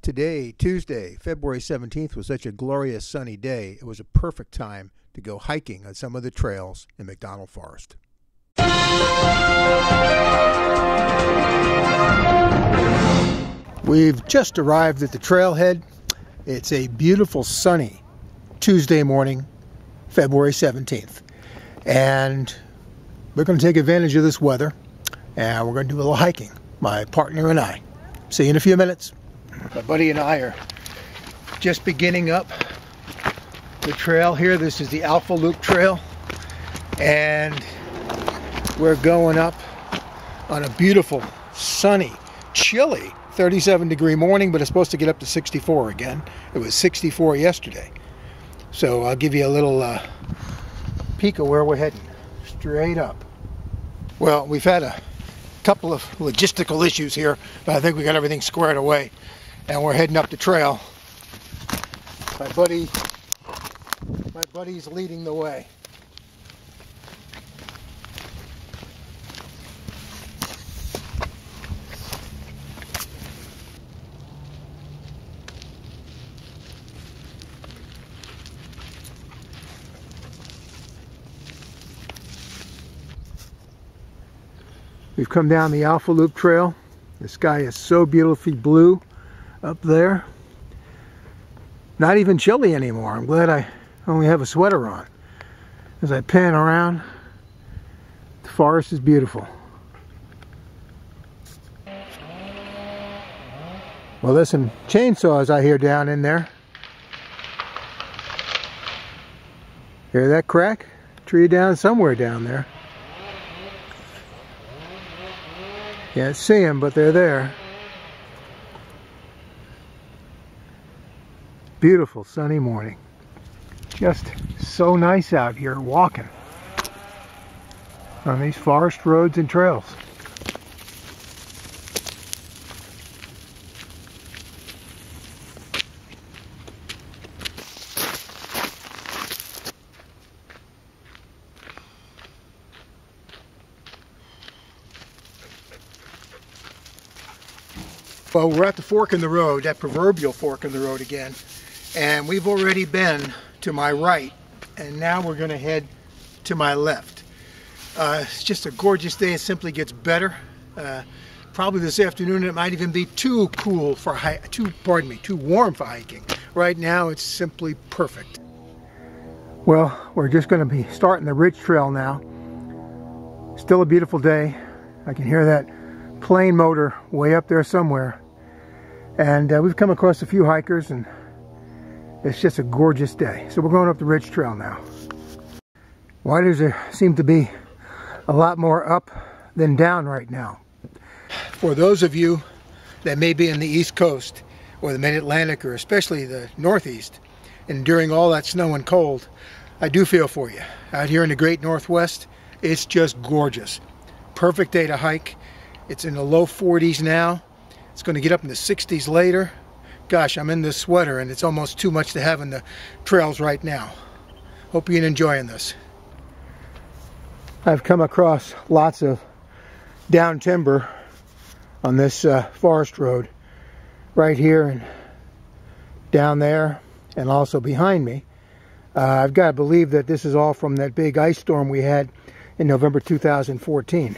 Today, Tuesday, February 17th, was such a glorious sunny day, it was a perfect time to go hiking on some of the trails in McDonald Forest. We've just arrived at the trailhead. It's a beautiful sunny Tuesday morning, February 17th. And we're going to take advantage of this weather, and we're going to do a little hiking, my partner and I. See you in a few minutes. My buddy and I are just beginning up the trail here. This is the Alpha Loop Trail, and we're going up on a beautiful, sunny, chilly 37-degree morning, but it's supposed to get up to 64 again. It was 64 yesterday. So I'll give you a little peek of where we're heading. Straight up. Well, we've had a couple of logistical issues here, but I think we got everything squared away, and we're heading up the trail. My buddy's leading the way. We've come down the Alpha Loop Trail. The sky is so beautifully blue up there. Not even chilly anymore. I'm glad I only have a sweater on. As I pan around, the forest is beautiful. Well, there's some chainsaws I hear down in there. Hear that crack? Tree down somewhere down there. Can't see them, but they're there. Beautiful sunny morning. Just so nice out here walking on these forest roads and trails. Well, we're at the fork in the road, that proverbial fork in the road again, and we've already been to my right, and now we're going to head to my left. It's just a gorgeous day. It simply gets better. Probably this afternoon it might even be too warm for hiking. Right now it's simply perfect. Well, we're just going to be starting the Ridge Trail now. Still a beautiful day. I can hear that plane motor way up there somewhere. And we've come across a few hikers, and it's just a gorgeous day. So we're going up the Ridge Trail now. Why does there seem to be a lot more up than down right now? For those of you that may be in the East Coast or the Mid-Atlantic, or especially the Northeast, and during all that snow and cold, I do feel for you. Out here in the Great Northwest, it's just gorgeous. Perfect day to hike. It's in the low 40s now. It's going to get up in the 60s later. Gosh, I'm in this sweater and it's almost too much to have in the trails right now. Hope you're enjoying this. I've come across lots of down timber on this forest road. Right here and down there, and also behind me. I've got to believe that this is all from that big ice storm we had in November 2014.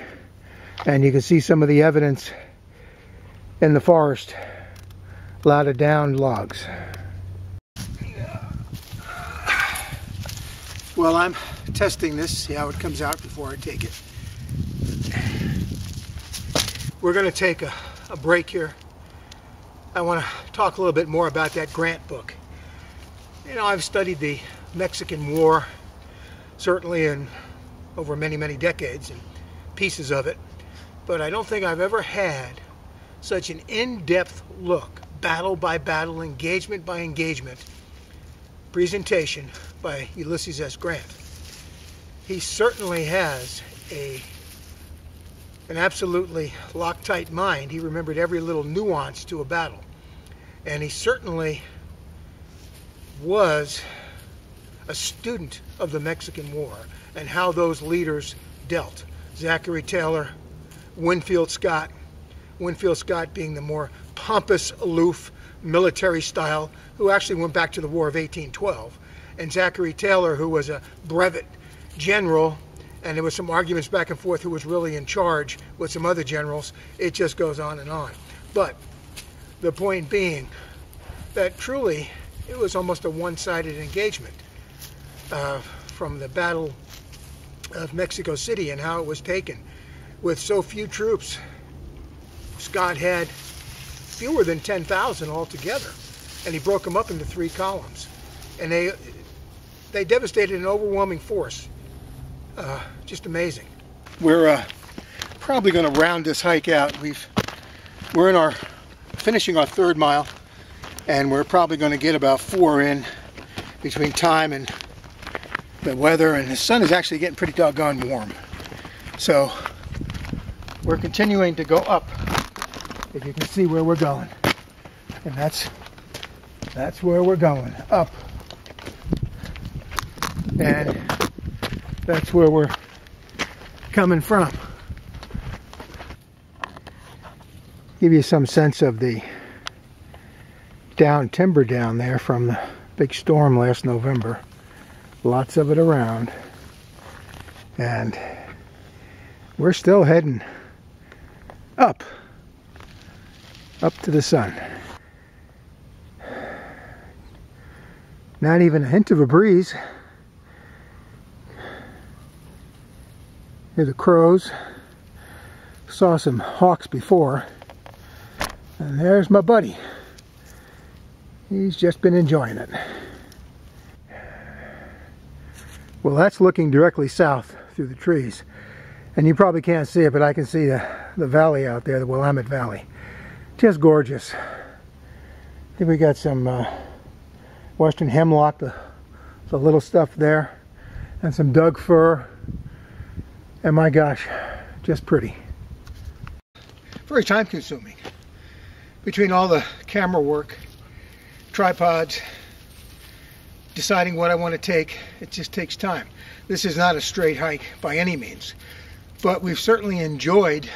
And you can see some of the evidence in the forest. A lot of downed logs. Well, I'm testing this, see how it comes out before I take it. We're going to take a break here. I want to talk a little bit more about that Grant book. You know, I've studied the Mexican War, certainly in over many, many decades, and pieces of it. But I don't think I've ever had such an in-depth look, battle by battle, engagement by engagement, presentation by Ulysses S. Grant. He certainly has an absolutely Loctite mind. He remembered every little nuance to a battle. And he certainly was a student of the Mexican War and how those leaders dealt. Zachary Taylor, Winfield Scott being the more pompous, aloof, military style, who actually went back to the War of 1812, and Zachary Taylor, who was a brevet general, and there was some arguments back and forth who was really in charge with some other generals. It just goes on and on. But the point being that truly it was almost a one-sided engagement from the Battle of Mexico City and how it was taken. With so few troops, Scott had fewer than 10,000 altogether, and he broke them up into 3 columns, and they devastated an overwhelming force. Just amazing. We're probably going to round this hike out. We're finishing our 3rd mile, and we're probably going to get about 4 in between time and the weather, and the sun is actually getting pretty doggone warm. So we're continuing to go up, if you can see where we're going, and that's where we're going, up, and that's where we're coming from. Give you some sense of the down timber down there from the big storm last November. Lots of it around, and we're still heading up to the sun. Not even a hint of a breeze. Hear the crows. Saw some hawks before, and there's my buddy. He's just been enjoying it. Well, that's looking directly south through the trees, and you probably can't see it, but I can see the valley out there, the Willamette Valley. Just gorgeous. I think we got some western hemlock, the little stuff there, and some Doug fir, and my gosh, just pretty. Very time consuming. Between all the camera work, tripods, deciding what I want to take, it just takes time. This is not a straight hike by any means, but we've certainly enjoyed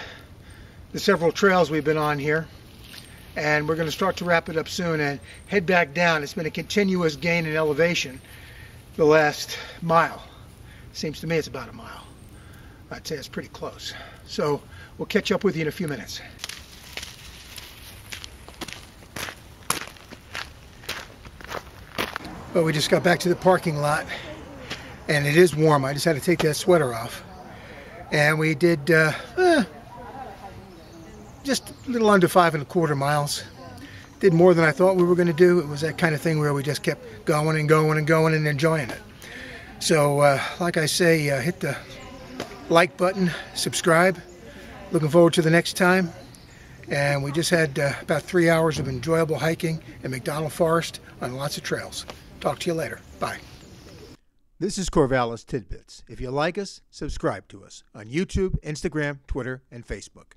the several trails we've been on here, and we're going to start to wrap it up soon and head back down. It's been a continuous gain in elevation the last mile. Seems to me it's about a mile. I'd say it's pretty close. So we'll catch up with you in a few minutes. Well, we just got back to the parking lot, and it is warm. I just had to take that sweater off. And we did just a little under 5¼ miles. Did more than I thought we were going to do. It was that kind of thing where we just kept going and going and going and enjoying it. So, like I say, hit the like button, subscribe. Looking forward to the next time. And we just had about 3 hours of enjoyable hiking in McDonald Forest on lots of trails. Talk to you later. Bye. This is Corvallis Tidbits. If you like us, subscribe to us on YouTube, Instagram, Twitter, and Facebook.